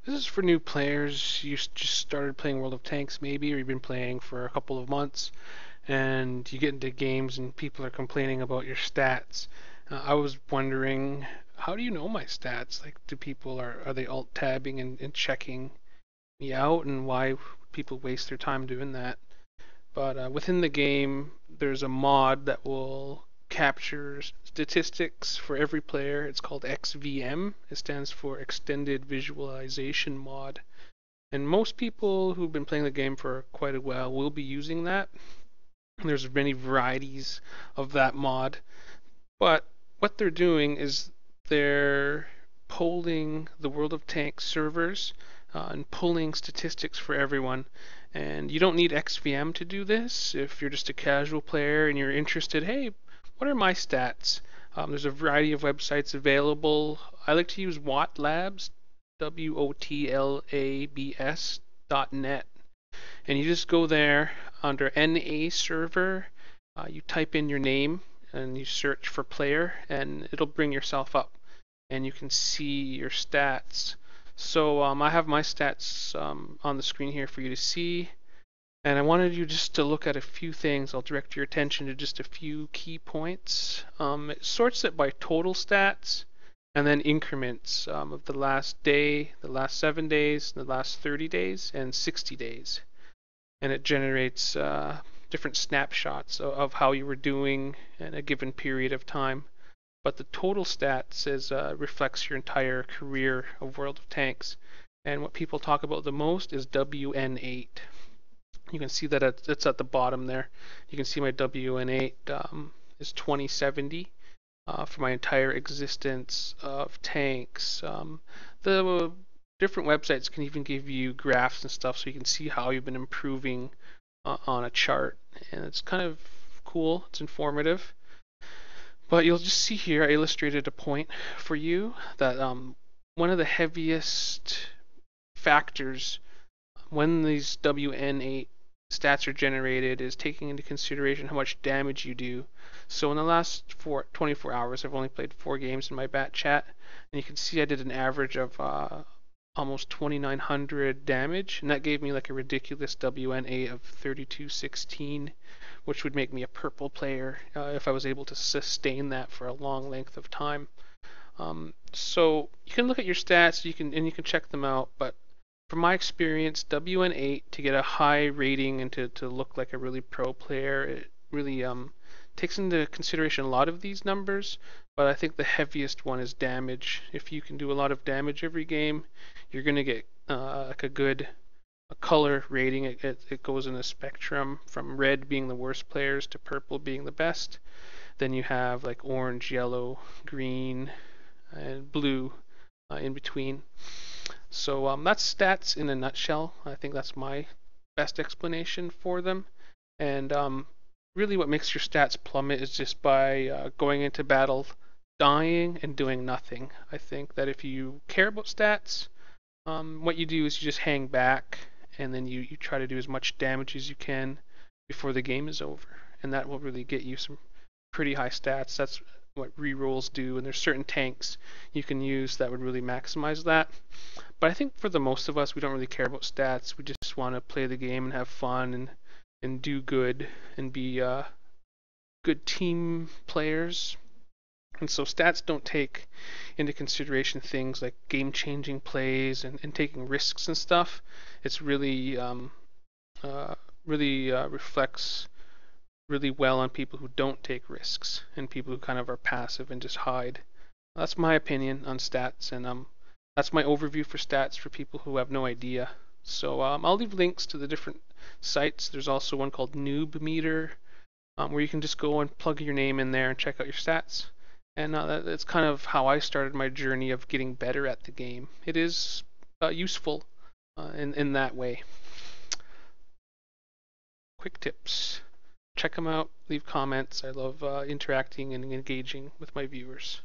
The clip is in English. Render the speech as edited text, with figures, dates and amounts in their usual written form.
This is for new players. Just started playing World of Tanks maybe, or you've been playing for a couple of months, and you get into games and people are complaining about your stats. I was wondering, how do you know my stats? Like, do people are they alt tabbing and checking me out, and why would people waste their time doing that? But within the game, there's a mod that will capture statistics for every player. It's called XVM. It stands for Extended Visualization Mod. And most people who've been playing the game for quite a while will be using that. There's many varieties of that mod. But what they're doing is they're polling the World of Tanks servers and pulling statistics for everyone. And you don't need XVM to do this. If you're just a casual player and you're interested, hey, what are my stats? There's a variety of websites available. I like to use WoT Labs, WoTLabs.net. And you just go there under NA server, you type in your name and you search for player, and it'll bring yourself up and you can see your stats. So I have my stats on the screen here for you to see, and I wanted you just to look at a few things. I'll direct your attention to just a few key points. It sorts it by total stats and then increments of the last day, the last 7 days, the last 30 days, and 60 days. And it generates different snapshots of how you were doing in a given period of time. But the total stats reflects your entire career of World of Tanks. And what people talk about the most is WN8. You can see that it's at the bottom there. You can see my WN8 is 2070 for my entire existence of tanks. The different websites can even give you graphs and stuff so you can see how you've been improving on a chart, and it's kind of cool. It's informative. But you'll just see here I illustrated a point for you that one of the heaviest factors when these WN8 stats are generated is taking into consideration how much damage you do. So in the last 24 hours, I've only played 4 games in my bat chat, and you can see I did an average of almost 2,900 damage, and that gave me like a ridiculous WN8 of 3216, which would make me a purple player if I was able to sustain that for a long length of time. So you can look at your stats, you can check them out, but from my experience, WN8 to get a high rating and to look like a really pro player, it really takes into consideration a lot of these numbers, but I think the heaviest one is damage. If you can do a lot of damage every game, you're going to get like a good color rating. It goes in a spectrum from red being the worst players to purple being the best. Then you have like orange, yellow, green, and blue in between. So that's stats in a nutshell. I think that's my best explanation for them. And really what makes your stats plummet is just by going into battle, dying, and doing nothing. I think that if you care about stats, what you do is you just hang back and then you try to do as much damage as you can before the game is over. And that will really get you some pretty high stats. That's what rerolls do, and there's certain tanks you can use that would really maximize that. But I think for the most of us, we don't really care about stats. We just want to play the game and have fun and do good and be good team players. And so stats don't take into consideration things like game-changing plays and taking risks and stuff. It's really reflects really well on people who don't take risks and people who kind of are passive and just hide. That's my opinion on stats, and that's my overview for stats for people who have no idea. So I'll leave links to the different sites. There's also one called Noob Meter, where you can just go and plug your name in there and check out your stats. And that's kind of how I started my journey of getting better at the game. It is useful in that way. Quick tips. Check them out, leave comments. I love interacting and engaging with my viewers.